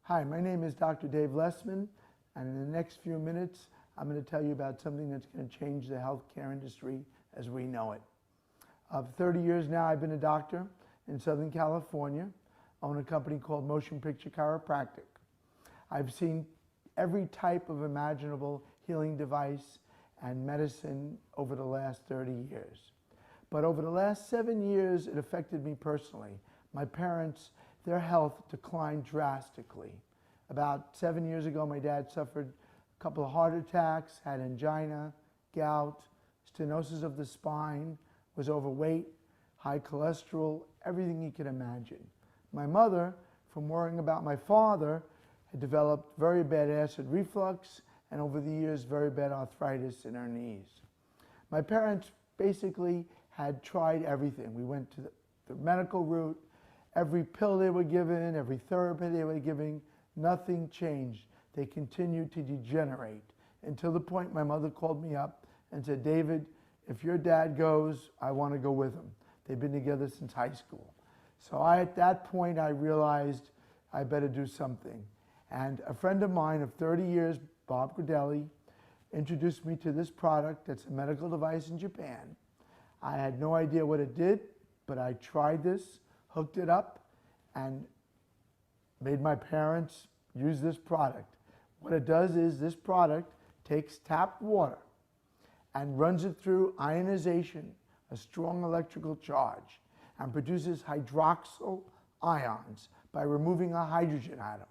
Hi, my name is Dr. Dave Lessman, and in the next few minutes, I'm going to tell you about something that's going to change the healthcare industry as we know it. For 30 years now, I've been a doctor in Southern California. I own a company called Motion Picture Chiropractic. I've seen every type of imaginable healing device and medicine over the last 30 years. But over the last 7 years, it affected me personally. My parents, their health declined drastically. About 7 years ago, my dad suffered a couple of heart attacks, had angina, gout, stenosis of the spine, was overweight, high cholesterol, everything you could imagine. My mother, from worrying about my father, had developed very bad acid reflux and over the years, very bad arthritis in her knees. My parents basically had tried everything. We went to the medical route. Every pill they were given, every therapy they were giving, nothing changed. They continued to degenerate until the point my mother called me up and said, David, if your dad goes, I want to go with him. They've been together since high school. So at that point, I realized I better do something. And a friend of mine of 30 years, Bob Gradelli, introduced me to this product that's a medical device in Japan. I had no idea what it did, but I tried this, hooked it up, and made my parents use this product. What it does is this product takes tap water and runs it through ionization, a strong electrical charge, and produces hydroxyl ions by removing a hydrogen atom.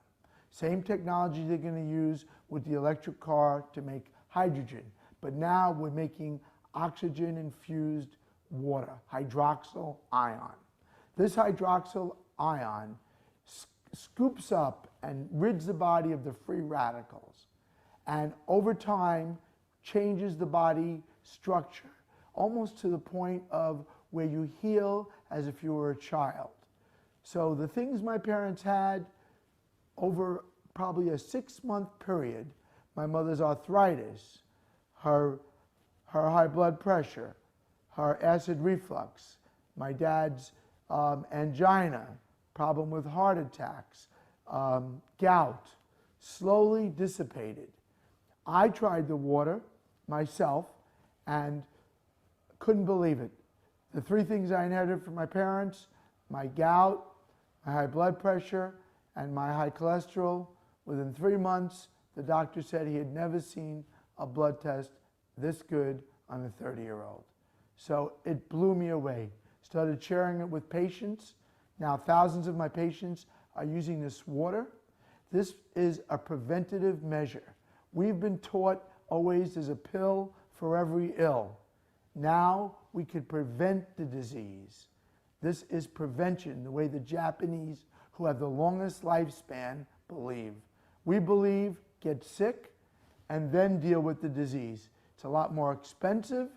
Same technology they're going to use with the electric car to make hydrogen, but now we're making oxygen-infused water, hydroxyl ion. This hydroxyl ion scoops up and rids the body of the free radicals, and over time changes the body structure, almost to the point of where you heal as if you were a child. So the things my parents had over probably a 6-month period, my mother's arthritis, her high blood pressure, her acid reflux, my dad's angina, problem with heart attacks, gout, slowly dissipated. I tried the water myself and couldn't believe it. The 3 things I inherited from my parents, my gout, my high blood pressure, and my high cholesterol, within 3 months, the doctor said he had never seen a blood test this good on a 30-year-old. So it blew me away. Started sharing it with patients. Now thousands of my patients are using this water. This is a preventative measure. We've been taught always there's a pill for every ill. Now we could prevent the disease. This is prevention, the way the Japanese, who have the longest lifespan, believe. We believe get sick and then deal with the disease. It's a lot more expensive,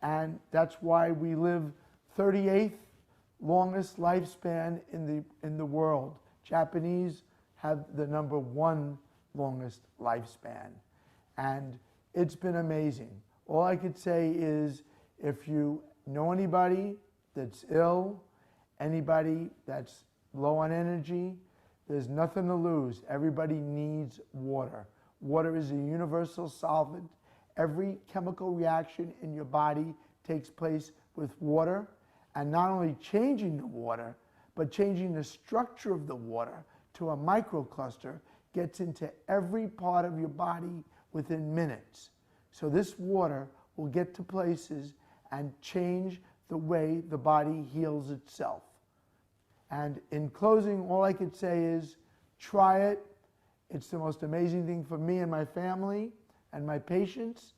and that's why we live 38th longest lifespan in the world. Japanese have the #1 longest lifespan. And it's been amazing. All I could say is if you know anybody that's ill, anybody that's low on energy, there's nothing to lose. Everybody needs water. Water is a universal solvent. Every chemical reaction in your body takes place with water, and not only changing the water, but changing the structure of the water to a microcluster gets into every part of your body within minutes. So this water will get to places and change the way the body heals itself. And in closing, all I could say is try it. It's the most amazing thing for me and my family and my patients.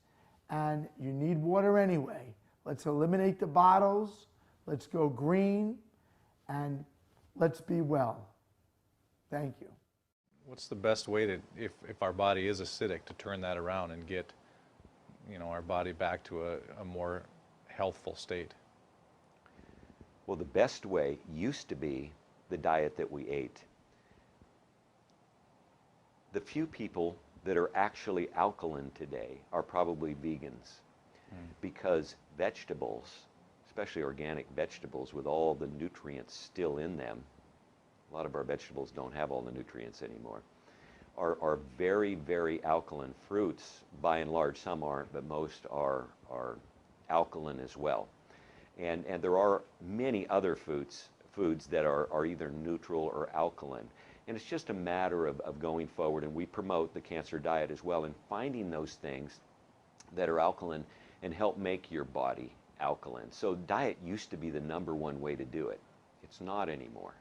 And you need water anyway. Let's eliminate the bottles. Let's go green. And let's be well. Thank you. What's the best way to, if our body is acidic, to turn that around and get, our body back to a more healthful state? Well, the best way used to be the diet that we ate. The few people that are actually alkaline today are probably vegans, because vegetables, especially organic vegetables with all the nutrients still in them, a lot of our vegetables don't have all the nutrients anymore, are very, very alkaline fruits. By and large, some aren't, but most are alkaline as well. And there are many other foods that are either neutral or alkaline. And it's just a matter of going forward, and we promote the cancer diet as well, and finding those things that are alkaline and help make your body alkaline. So diet used to be the #1 way to do it. It's not anymore.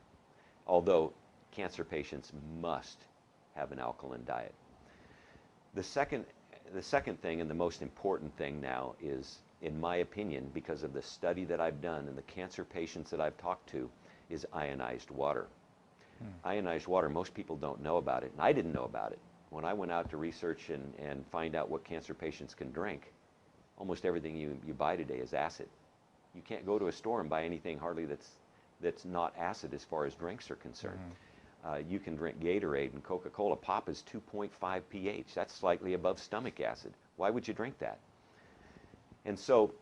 Although cancer patients must have an alkaline diet. The second thing, and the most important thing now, is, in my opinion, because of the study that I've done and the cancer patients that I've talked to, is ionized water. Ionized water, most people don't know about it, and I didn't know about it. When I went out to research and find out what cancer patients can drink, almost everything you buy today is acid. You can't go to a store and buy anything hardly that's not acid as far as drinks are concerned. You can drink Gatorade and Coca-Cola. Pop is 2.5 pH. That's slightly above stomach acid. Why would you drink that? And so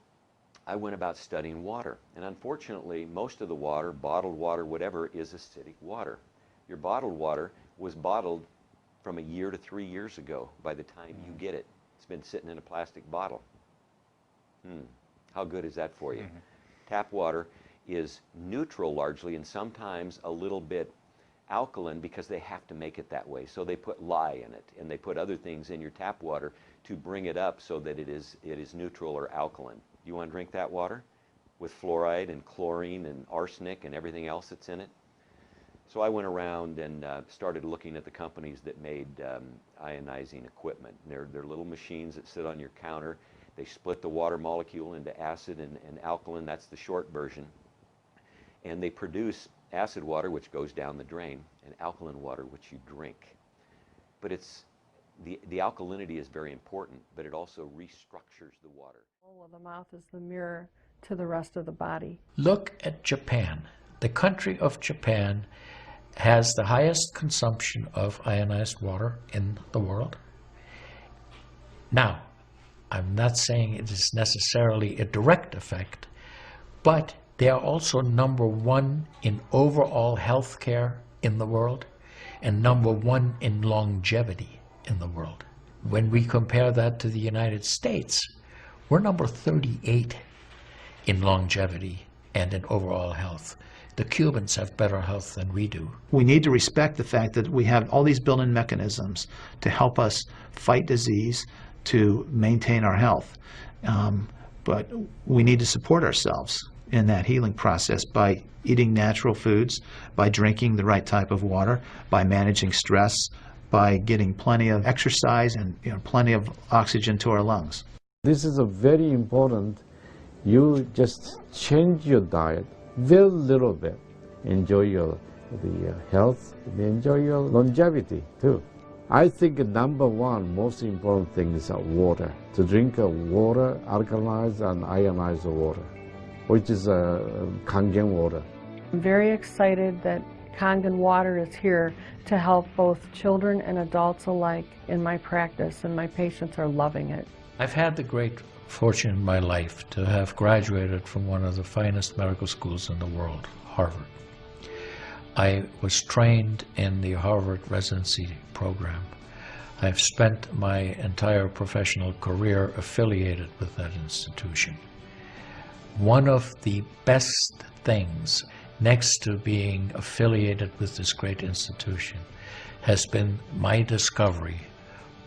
I went about studying water. And unfortunately, most of the water, bottled water, whatever, is acidic water. Your bottled water was bottled from 1 year to 3 years ago by the time you get it. It's been sitting in a plastic bottle. How good is that for you? Tap water is neutral largely, and sometimes a little bit alkaline, because they have to make it that way. So they put lye in it, and they put other things in your tap water to bring it up so that it is neutral or alkaline. You want to drink that water with fluoride and chlorine and arsenic and everything else that's in it? So I went around and started looking at the companies that made ionizing equipment. They're little machines that sit on your counter. They split the water molecule into acid and alkaline. That's the short version. And they produce acid water, which goes down the drain, and alkaline water, which you drink. But it's the alkalinity is very important, but it also restructures the water. Well, the mouth is the mirror to the rest of the body. Look at Japan. The country of Japan has the highest consumption of ionized water in the world. Now, I'm not saying it is necessarily a direct effect, but they are also #1 in overall health care in the world and #1 in longevity in the world. When we compare that to the United States, we're number 38 in longevity and in overall health. The Cubans have better health than we do. We need to respect the fact that we have all these built-in mechanisms to help us fight disease, to maintain our health. But we need to support ourselves in that healing process by eating natural foods, by drinking the right type of water, by managing stress, by getting plenty of exercise and plenty of oxygen to our lungs. This is a very important. You just change your diet very little bit. Enjoy the health, enjoy your longevity too. I think #1 most important thing is water. To drink water, alkalized and ionized water, which is Kangen water. I'm very excited that Kangen water is here to help both children and adults alike in my practice, and my patients are loving it. I've had the great fortune in my life to have graduated from one of the finest medical schools in the world, Harvard. I was trained in the Harvard residency program. I've spent my entire professional career affiliated with that institution. One of the best things, next to being affiliated with this great institution, has been my discovery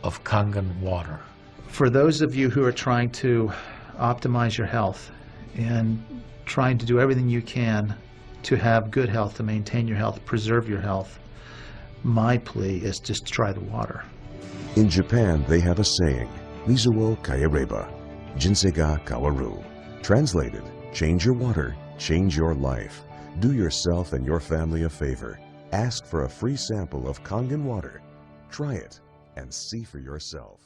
of Kangen water. For those of you who are trying to optimize your health and trying to do everything you can to have good health, to maintain your health, preserve your health, my plea is just try the water. In Japan, they have a saying, Mizu wo kaereba, jinsei ga kawaru. Translated, change your water, change your life. Do yourself and your family a favor. Ask for a free sample of Kangen water. Try it and see for yourself.